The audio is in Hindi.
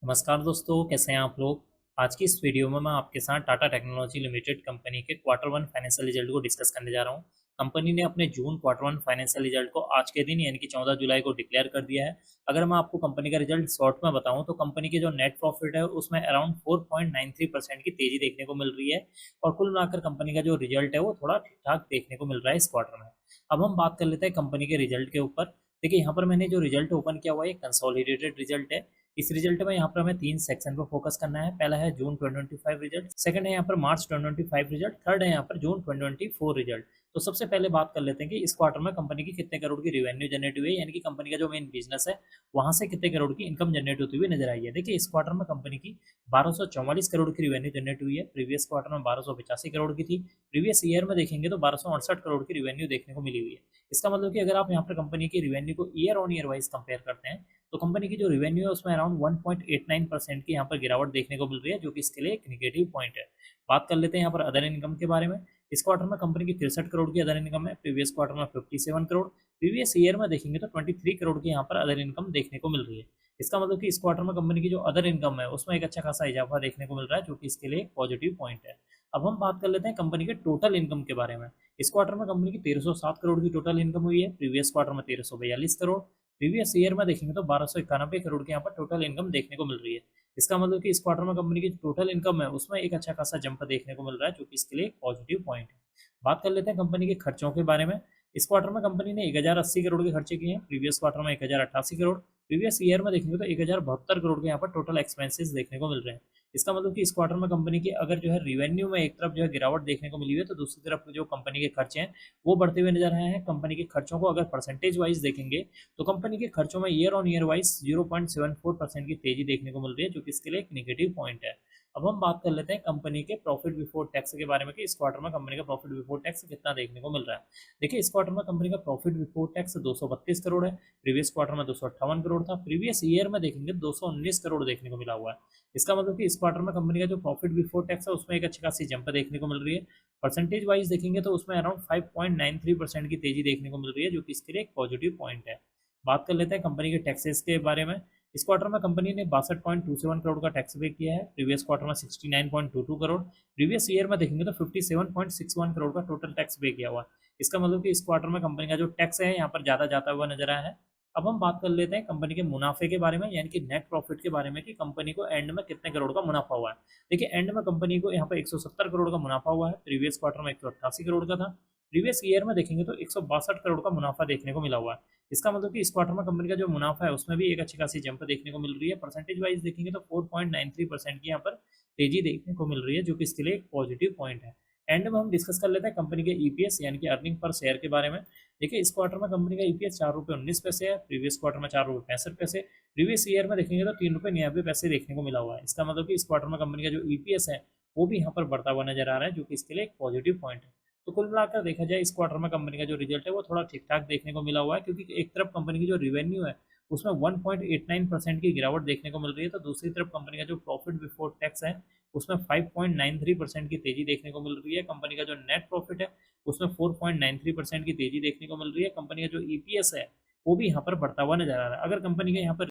नमस्कार दोस्तों, कैसे हैं आप लोग। आज की इस वीडियो में मैं आपके साथ टाटा टेक्नोलॉजी लिमिटेड कंपनी के क्वार्टर वन फाइनेंशियल रिजल्ट को डिस्कस करने जा रहा हूं। कंपनी ने अपने जून क्वार्टर वन फाइनेंशियल रिजल्ट को आज के दिन यानी कि 14 जुलाई को डिक्लेयर कर दिया है। अगर मैं आपको कंपनी का रिजल्ट शॉर्ट में बताऊं तो कंपनी की जो नेट प्रॉफिट है उसमें अराउंड 4.93% की तेजी देखने को मिल रही है और कुल मिलाकर कंपनी का जो रिजल्ट है वो थोड़ा ठीक ठाक देखने को मिल रहा है इस क्वार्टर में। अब हम बात कर लेते हैं कंपनी के रिजल्ट के ऊपर। देखिए, यहाँ पर मैंने जो रिजल्ट ओपन किया हुआ है कंसोलिडेटेड रिजल्ट है। इस रिजल्ट में यहाँ पर हमें तीन सेक्शन पर फोकस करना है। पहला है जून 2025 रिजल्ट, सेकंड है यहाँ पर मार्च 2025 रिजल्ट, थर्ड है यहाँ पर जून 2024 रिजल्ट। तो सबसे पहले बात कर लेते हैं कि इस क्वार्टर में कंपनी की कितने करोड़ की रेवेन्यू जनरेट हुई है, यानी कि कंपनी का जो मेन बिजनेस है वहां से कितने करोड़ की इनकम जनरेट होती हुई नजर आई है। देखिए, इस क्वार्टर में कंपनी की 1244 करोड़ की रेवेन्यू जनरेट हुई है। प्रीवियस क्वार्टर में 1285 करोड़ की थी। प्रीवियस ईयर में देखेंगे तो 1268 करोड़ की रेवेन्यू देखने को मिली हुई है। इसका मतलब कि अगर आप यहाँ पर कंपनी की रेवेन्यू को year on year wise compare करते हैं तो कंपनी की जो रेवेन्यू है उसमें अराउंड 1.89% की यहाँ पर गिरावट देखने को मिल रही है, जो कि इसके लिए एक निगेटिव पॉइंट है। बात कर लेते हैं यहाँ पर अदर इनकम के बारे में। इस क्वार्टर में कंपनी की 63 करोड़ की अदर इनकम है। प्रीवियस क्वार्टर में 57 करोड़। प्रीवियस ईयर में देखेंगे तो 23 करोड़ की यहाँ पर अदर इनकम देखने को मिल रही है। इसका मतलब कि इस क्वार्टर में कंपनी की जो अदर इनकम है उसमें एक अच्छा खासा इजाफा देखने को मिल रहा है, जो कि इसके लिए एक पॉजिटिव पॉइंट है। अब हम बात कर लेते हैं कंपनी के टोटल इनकम के बारे में। इस क्वार्टर में कंपनी की 1307 करोड़ की टोटल इनकम हुई है। प्रीवियस क्वार्टर में 1342 करोड़। प्रीवियस ईयर में देखेंगे तो 1291 करोड़ की यहाँ पर टोटल इनकम देखने को मिल रही है। इसका मतलब कि इस क्वार्टर में कंपनी की टोटल इनकम है उसमें एक अच्छा खासा जंप देखने को मिल रहा है, जो कि इसके लिए एक पॉजिटिव पॉइंट है। बात कर लेते हैं कंपनी के खर्चों के बारे में। इस क्वार्टर में कंपनी ने 1080 करोड़ के खर्चे किए हैं। प्रीवियस क्वार्टर में 1088 करोड़। प्रीवियस ईयर में देखेंगे तो 1072 करोड़ के यहाँ पर टोटल एक्सपेंसेस देखने को मिल रहे हैं। इसका मतलब कि इस क्वार्टर में कंपनी की अगर जो है रिवेन्यू में एक तरफ जो है गिरावट देखने को मिली हुई है, तो दूसरी तरफ जो कंपनी के खर्चे हैं वो बढ़ते हुए नजर आए हैं। कंपनी के खर्चों को अगर परसेंटेज वाइज देखेंगे तो कंपनी के खर्चों में ईयर ऑन ईयर वाइज 0.74% की तेजी देखने को मिल रही है, जो कि इसके लिए एक निगेटिव पॉइंट है। अब हम बात कर लेते हैं कंपनी के प्रॉफिट बिफोर टैक्स के बारे में कि इस क्वार्टर में कंपनी का प्रॉफिट बिफोर टैक्स कितना देखने को मिल रहा है। देखिए, इस क्वार्टर में कंपनी का प्रॉफिट बिफोर टैक्स 232 करोड़ है। प्रीवियस क्वार्टर में 258 करोड़ था। प्रीवियस ईयर में देखेंगे 219 करोड़ देखने को मिला हुआ है। इसका मतलब कि इस क्वार्टर में कंपनी का जो प्रॉफिट बिफोर टैक्स है उसमें एक अच्छी खासी जंप देखने को मिल रही है। परसेंटेज वाइज देखेंगे तो उसमें अराउंड 5.93% की तेजी देखने को मिल रही है, जो कि इसके लिए एक पॉजिटिव पॉइंट है। बात कर लेते हैं कंपनी के टैक्सेस के बारे में। इस क्वार्टर में कंपनी ने 62.27 करोड़ का टैक्स पे किया है। प्रीवियस क्वार्टर में 69.22 करोड़। प्रीवियस ईयर में देखेंगे तो 57.61 करोड़ का टोटल टैक्स पे किया हुआ है। इसका मतलब कि इस क्वार्टर में कंपनी का जो टैक्स है यहाँ पर ज़्यादा जाता हुआ नजर आया है। अब हम बात कर लेते हैं कंपनी के मुनाफे के बारे में, यानी कि नेट प्रॉफिट के बारे में कि कंपनी को एंड में कितने करोड़ का मुनाफा हुआ है। देखिए, एंड में कंपनी को यहाँ पर 170 करोड़ का मुनाफा हुआ है। प्रीवियस क्वार्टर में 188 करोड़ का था। प्रीवियस ईयर में देखेंगे तो 162 करोड़ का मुनाफा देखने को मिला हुआ है। इसका मतलब कि इस क्वार्टर में कंपनी का जो मुनाफा है उसमें भी एक अच्छी खासी जंप देखने को मिल रही है। परसेंटेज वाइज देखेंगे तो 4.93% की यहाँ पर तेजी देखने को मिल रही है, जो कि इसके लिए एक पॉजिटिव पॉइंट है। एंड में हम डिस्कस कर लेते हैं कंपनी के ईपीएस यानी कि अर्निंग पर शेयर के बारे में। देखिए, इस क्वार्टर में कंपनी का ईपीएस 4 रुपये 19 पैसे है। प्रीवियस क्वार्टर में 4 रुपये 65 पैसे। प्रीवियस ईयर में देखेंगे तो 3 रुपये 99 पैसे देखने को मिला हुआ है। इसका मतलब कि इस क्वार्टर में कंपनी का जो ईपीएस है वो भी यहाँ पर बढ़ता हुआ नजर आ रहा है, जो कि इसके लिए एक पॉजिटिव पॉइंट है। तो कुल मिलाकर देखा जाए इस क्वार्टर में कंपनी का जो रिजल्ट है वो थोड़ा ठीक ठाक देखने को मिला हुआ है, क्योंकि एक तरफ कंपनी की जो रिवेन्यू है उसमें 1.89% की गिरावट देखने को मिल रही है, तो दूसरी तरफ कंपनी का जो प्रॉफिट बिफोर टैक्स है उसमें 5.93% की तेजी देखने को मिल रही है। कंपनी का जो नेट प्रॉफिट है उसमें 4.93% की तेजी देखने को मिल रही है। कंपनी का जो ईपीएस है वो भी यहाँ पर बढ़ता हुआ नजर आ रहा है। अगर कंपनी का यहाँ पर